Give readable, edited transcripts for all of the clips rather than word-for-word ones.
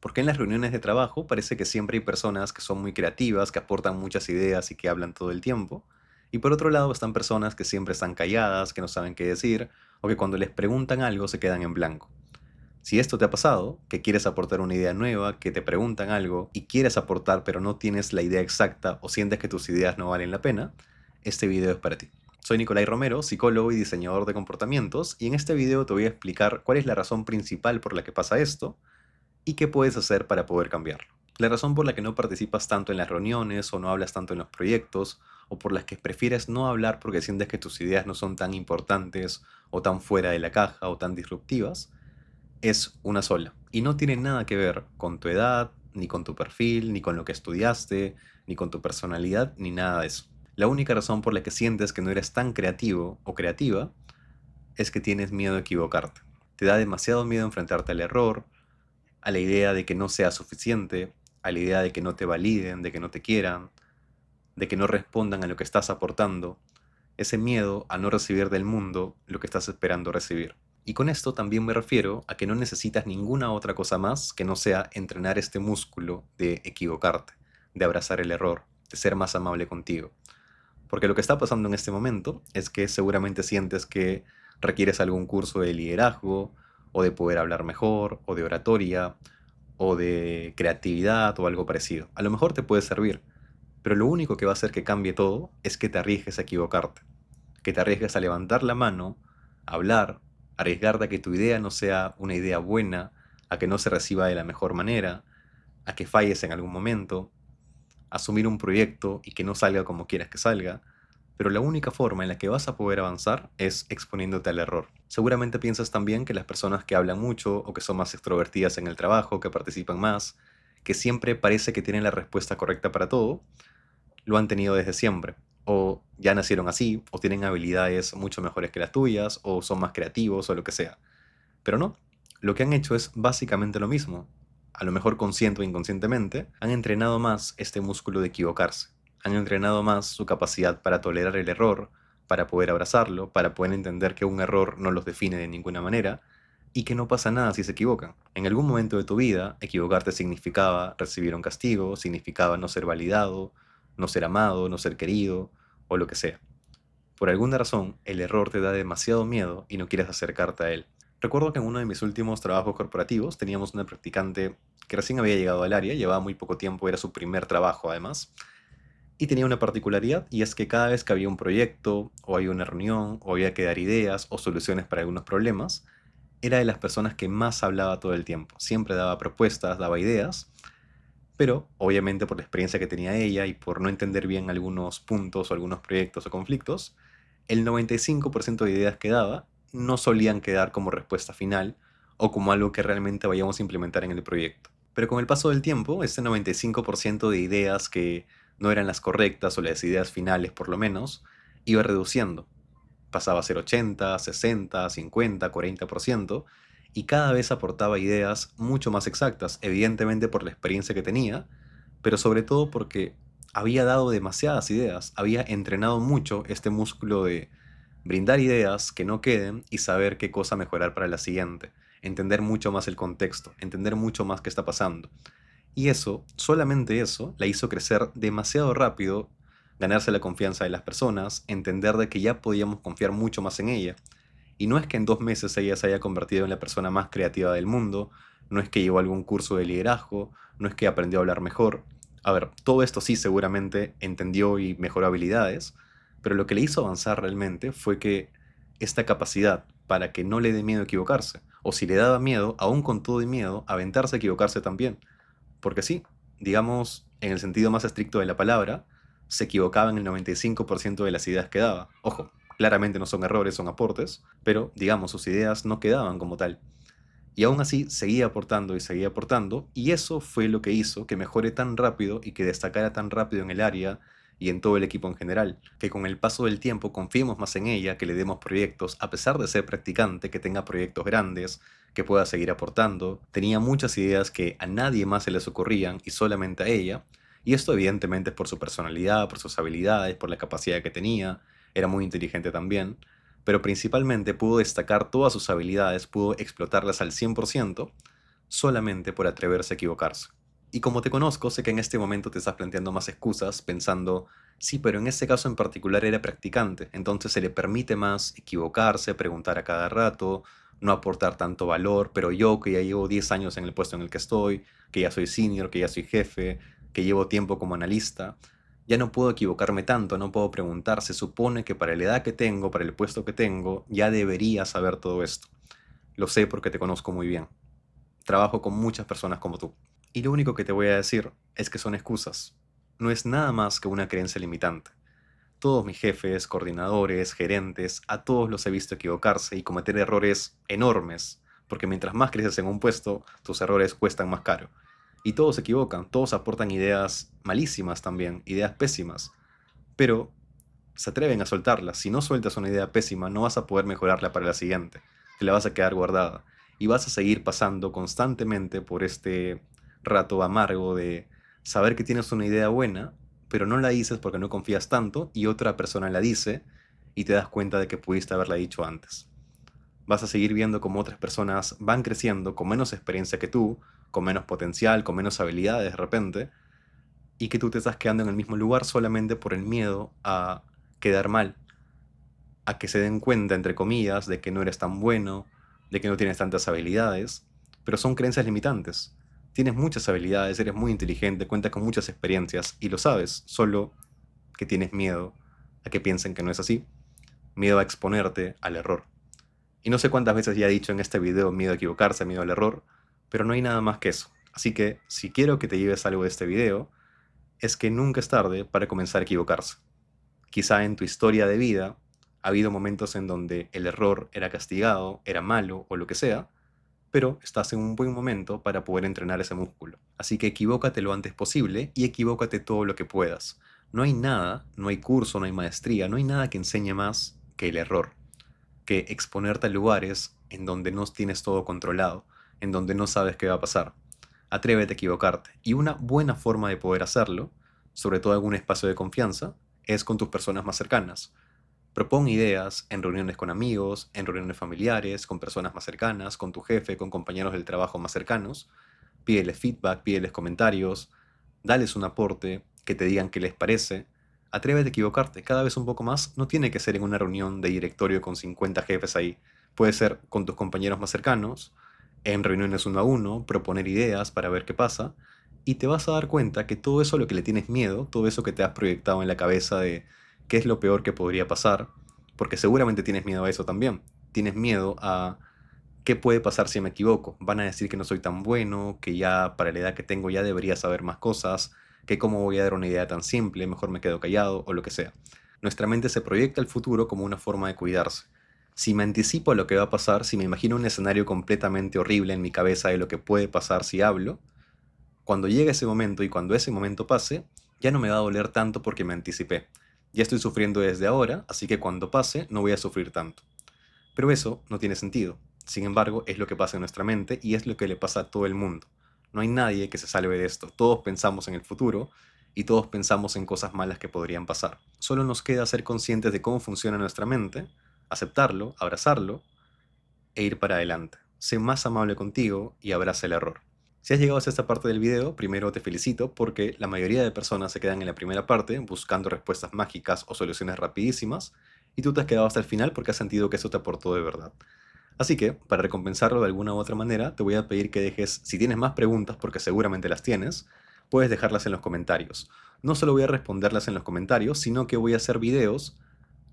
Porque en las reuniones de trabajo parece que siempre hay personas que son muy creativas, que aportan muchas ideas y que hablan todo el tiempo. Y por otro lado están personas que siempre están calladas, que no saben qué decir, o que cuando les preguntan algo se quedan en blanco. Si esto te ha pasado, que quieres aportar una idea nueva, que te preguntan algo y quieres aportar pero no tienes la idea exacta o sientes que tus ideas no valen la pena, este video es para ti. Soy Nicolai Romero, psicólogo y diseñador de comportamientos, y en este video te voy a explicar cuál es la razón principal por la que pasa esto y qué puedes hacer para poder cambiarlo. La razón por la que no participas tanto en las reuniones o no hablas tanto en los proyectos, o por las que prefieres no hablar porque sientes que tus ideas no son tan importantes o tan fuera de la caja o tan disruptivas, es una sola. Y no tiene nada que ver con tu edad, ni con tu perfil, ni con lo que estudiaste, ni con tu personalidad, ni nada de eso. La única razón por la que sientes que no eres tan creativo o creativa es que tienes miedo a equivocarte. Te da demasiado miedo enfrentarte al error, a la idea de que no sea suficiente, a la idea de que no te validen, de que no te quieran, de que no respondan a lo que estás aportando, ese miedo a no recibir del mundo lo que estás esperando recibir. Y con esto también me refiero a que no necesitas ninguna otra cosa más que no sea entrenar este músculo de equivocarte, de abrazar el error, de ser más amable contigo. Porque lo que está pasando en este momento es que seguramente sientes que requieres algún curso de liderazgo, o de poder hablar mejor, o de oratoria, o de creatividad o algo parecido. A lo mejor te puede servir, pero lo único que va a hacer que cambie todo es que te arriesgues a equivocarte, que te arriesgues a levantar la mano, a hablar, arriesgarte a que tu idea no sea una idea buena, a que no se reciba de la mejor manera, a que falles en algún momento, asumir un proyecto y que no salga como quieras que salga, pero la única forma en la que vas a poder avanzar es exponiéndote al error. Seguramente piensas también que las personas que hablan mucho o que son más extrovertidas en el trabajo, que participan más, que siempre parece que tienen la respuesta correcta para todo, lo han tenido desde siempre. O ya nacieron así, o tienen habilidades mucho mejores que las tuyas, o son más creativos, o lo que sea. Pero no, lo que han hecho es básicamente lo mismo. A lo mejor consciente o inconscientemente, han entrenado más este músculo de equivocarse. Han entrenado más su capacidad para tolerar el error, para poder abrazarlo, para poder entender que un error no los define de ninguna manera y que no pasa nada si se equivocan. En algún momento de tu vida, equivocarte significaba recibir un castigo, significaba no ser validado, no ser amado, no ser querido o lo que sea. Por alguna razón, el error te da demasiado miedo y no quieres acercarte a él. Recuerdo que en uno de mis últimos trabajos corporativos teníamos una practicante que recién había llegado al área, llevaba muy poco tiempo, era su primer trabajo además, y tenía una particularidad, y es que cada vez que había un proyecto, o había una reunión, o había que dar ideas o soluciones para algunos problemas, era de las personas que más hablaba todo el tiempo. Siempre daba propuestas, daba ideas, pero obviamente por la experiencia que tenía ella y por no entender bien algunos puntos o algunos proyectos o conflictos, el 95% de ideas que daba no solían quedar como respuesta final o como algo que realmente vayamos a implementar en el proyecto. Pero con el paso del tiempo, este 95% de ideas que no eran las correctas o las ideas finales por lo menos, iba reduciendo. Pasaba a ser 80, 60, 50, 40%, y cada vez aportaba ideas mucho más exactas, evidentemente por la experiencia que tenía, pero sobre todo porque había dado demasiadas ideas, había entrenado mucho este músculo de brindar ideas que no queden y saber qué cosa mejorar para la siguiente, entender mucho más el contexto, entender mucho más qué está pasando. Y eso, solamente eso, la hizo crecer demasiado rápido, ganarse la confianza de las personas, entender de que ya podíamos confiar mucho más en ella. Y no es que en 2 meses ella se haya convertido en la persona más creativa del mundo, no es que llevó algún curso de liderazgo, no es que aprendió a hablar mejor. A ver, todo esto sí seguramente entendió y mejoró habilidades, pero lo que le hizo avanzar realmente fue que esta capacidad para que no le dé miedo equivocarse, o si le daba miedo, aún con todo y miedo, aventarse a equivocarse también. Porque sí, digamos, en el sentido más estricto de la palabra, se equivocaba en el 95% de las ideas que daba. Ojo, claramente no son errores, son aportes, pero digamos, sus ideas no quedaban como tal. Y aún así seguía aportando, y eso fue lo que hizo que mejore tan rápido y que destacara tan rápido en el área y en todo el equipo en general, que con el paso del tiempo confiemos más en ella, que le demos proyectos, a pesar de ser practicante, que tenga proyectos grandes, que pueda seguir aportando. Tenía muchas ideas que a nadie más se les ocurrían y solamente a ella, y esto evidentemente es por su personalidad, por sus habilidades, por la capacidad que tenía, era muy inteligente también, pero principalmente pudo destacar todas sus habilidades, pudo explotarlas al 100%, solamente por atreverse a equivocarse. Y como te conozco, sé que en este momento te estás planteando más excusas, pensando, sí, pero en este caso en particular era practicante, entonces se le permite más equivocarse, preguntar a cada rato, no aportar tanto valor, pero yo que ya llevo 10 años en el puesto en el que estoy, que ya soy senior, que ya soy jefe, que llevo tiempo como analista, ya no puedo equivocarme tanto, no puedo preguntar, se supone que para la edad que tengo, para el puesto que tengo, ya debería saber todo esto. Lo sé porque te conozco muy bien. Trabajo con muchas personas como tú. Y lo único que te voy a decir es que son excusas. No es nada más que una creencia limitante. Todos mis jefes, coordinadores, gerentes, a todos los he visto equivocarse y cometer errores enormes, porque mientras más creces en un puesto, tus errores cuestan más caro. Y todos se equivocan, todos aportan ideas malísimas también, ideas pésimas, pero se atreven a soltarlas. Si no sueltas una idea pésima, no vas a poder mejorarla para la siguiente. Te la vas a quedar guardada. Y vas a seguir pasando constantemente por este rato amargo de saber que tienes una idea buena, pero no la dices porque no confías tanto y otra persona la dice y te das cuenta de que pudiste haberla dicho antes. Vas a seguir viendo cómo otras personas van creciendo con menos experiencia que tú, con menos potencial, con menos habilidades de repente, y que tú te estás quedando en el mismo lugar solamente por el miedo a quedar mal, a que se den cuenta, entre comillas, de que no eres tan bueno, de que no tienes tantas habilidades, pero son creencias limitantes. Tienes muchas habilidades, eres muy inteligente, cuentas con muchas experiencias y lo sabes, solo que tienes miedo a que piensen que no es así, miedo a exponerte al error. Y no sé cuántas veces ya he dicho en este video miedo a equivocarse, miedo al error, pero no hay nada más que eso. Así que si quiero que te lleves algo de este video, es que nunca es tarde para comenzar a equivocarse. Quizá en tu historia de vida ha habido momentos en donde el error era castigado, era malo o lo que sea, pero estás en un buen momento para poder entrenar ese músculo. Así que equivócate lo antes posible y equivócate todo lo que puedas. No hay nada, no hay curso, no hay maestría, no hay nada que enseñe más que el error, que exponerte a lugares en donde no tienes todo controlado, en donde no sabes qué va a pasar. Atrévete a equivocarte. Y una buena forma de poder hacerlo, sobre todo en un espacio de confianza, es con tus personas más cercanas. Propón ideas en reuniones con amigos, en reuniones familiares, con personas más cercanas, con tu jefe, con compañeros del trabajo más cercanos. Pídeles feedback, pídeles comentarios, dales un aporte, que te digan qué les parece. Atrévete a equivocarte cada vez un poco más. No tiene que ser en una reunión de directorio con 50 jefes ahí. Puede ser con tus compañeros más cercanos, en reuniones uno a uno, proponer ideas para ver qué pasa. Y te vas a dar cuenta que todo eso a lo que le tienes miedo, todo eso que te has proyectado en la cabeza de qué es lo peor que podría pasar, porque seguramente tienes miedo a eso también. Tienes miedo a qué puede pasar si me equivoco. Van a decir que no soy tan bueno, que ya para la edad que tengo ya debería saber más cosas, que cómo voy a dar una idea tan simple, mejor me quedo callado o lo que sea. Nuestra mente se proyecta al futuro como una forma de cuidarse. Si me anticipo a lo que va a pasar, si me imagino un escenario completamente horrible en mi cabeza de lo que puede pasar si hablo, cuando llegue ese momento y cuando ese momento pase, ya no me va a doler tanto porque me anticipé. Ya estoy sufriendo desde ahora, así que cuando pase no voy a sufrir tanto. Pero eso no tiene sentido. Sin embargo, es lo que pasa en nuestra mente y es lo que le pasa a todo el mundo. No hay nadie que se salve de esto. Todos pensamos en el futuro y todos pensamos en cosas malas que podrían pasar. Solo nos queda ser conscientes de cómo funciona nuestra mente, aceptarlo, abrazarlo e ir para adelante. Sé más amable contigo y abraza el error. Si has llegado hasta esta parte del video, primero te felicito porque la mayoría de personas se quedan en la primera parte buscando respuestas mágicas o soluciones rapidísimas y tú te has quedado hasta el final porque has sentido que eso te aportó de verdad. Así que, para recompensarlo de alguna u otra manera, te voy a pedir que dejes, si tienes más preguntas, porque seguramente las tienes, puedes dejarlas en los comentarios. No solo voy a responderlas en los comentarios, sino que voy a hacer videos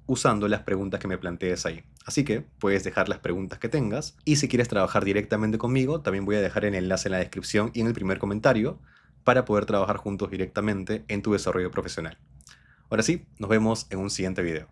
usando las preguntas que me plantees ahí. Así que puedes dejar las preguntas que tengas y si quieres trabajar directamente conmigo, también voy a dejar el enlace en la descripción y en el primer comentario para poder trabajar juntos directamente en tu desarrollo profesional. Ahora sí, nos vemos en un siguiente video.